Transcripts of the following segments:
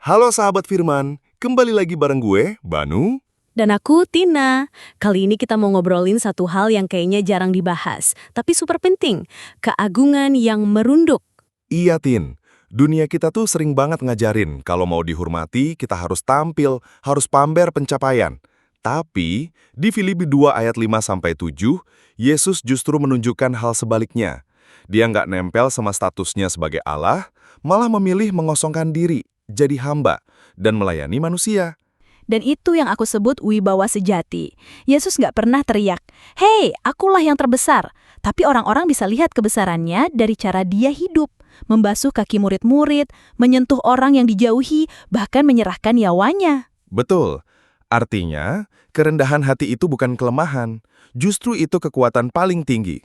Halo sahabat Firman, kembali lagi bareng gue, Banu. Dan aku, Tina. Kali ini kita mau ngobrolin satu hal yang kayaknya jarang dibahas, tapi super penting. Keagungan yang merunduk. Iya Tin, dunia kita tuh sering banget ngajarin kalau mau dihormati kita harus tampil, harus pamer pencapaian. Tapi di Filipi 2 ayat 5-7, Yesus justru menunjukkan hal sebaliknya. Dia nggak nempel sama statusnya sebagai Allah, malah memilih mengosongkan diri, jadi hamba, dan melayani manusia. Dan itu yang aku sebut wibawa sejati. Yesus nggak pernah teriak, "Hei, akulah yang terbesar." Tapi orang-orang bisa lihat kebesarannya dari cara dia hidup. Membasuh kaki murid-murid, menyentuh orang yang dijauhi, bahkan menyerahkan nyawanya. Betul. Artinya, kerendahan hati itu bukan kelemahan. Justru itu kekuatan paling tinggi.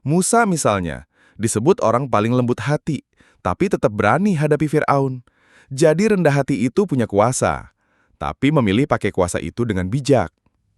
Musa misalnya, disebut orang paling lembut hati, tapi tetap berani hadapi Fir'aun. Jadi rendah hati itu punya kuasa, tapi memilih pakai kuasa itu dengan bijak.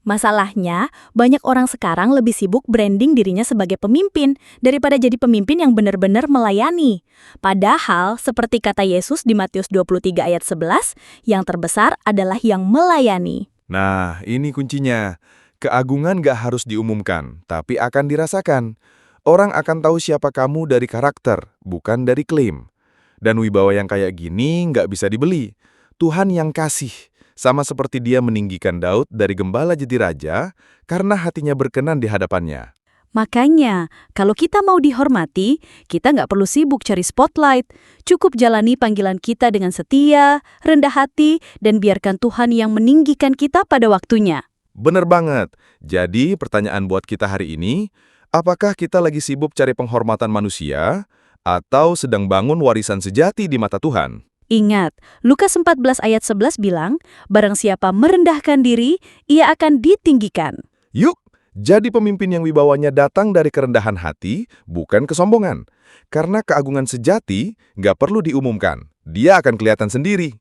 Masalahnya, banyak orang sekarang lebih sibuk branding dirinya sebagai pemimpin daripada jadi pemimpin yang benar-benar melayani. Padahal, seperti kata Yesus di Matius 23 ayat 11, yang terbesar adalah yang melayani. Nah, ini kuncinya. Keagungan gak harus diumumkan, tapi akan dirasakan. Orang akan tahu siapa kamu dari karakter, bukan dari klaim. Dan wibawa yang kayak gini nggak bisa dibeli. Tuhan yang kasih, sama seperti dia meninggikan Daud dari gembala jadi raja, karena hatinya berkenan di hadapannya. Makanya, kalau kita mau dihormati, kita nggak perlu sibuk cari spotlight. Cukup jalani panggilan kita dengan setia, rendah hati, dan biarkan Tuhan yang meninggikan kita pada waktunya. Bener banget. Jadi pertanyaan buat kita hari ini, apakah kita lagi sibuk cari penghormatan manusia, atau sedang bangun warisan sejati di mata Tuhan? Ingat, Lukas 14 ayat 11 bilang, "Barang siapa merendahkan diri, ia akan ditinggikan." Yuk, jadi pemimpin yang wibawanya datang dari kerendahan hati, bukan kesombongan. Karena keagungan sejati nggak perlu diumumkan, dia akan kelihatan sendiri.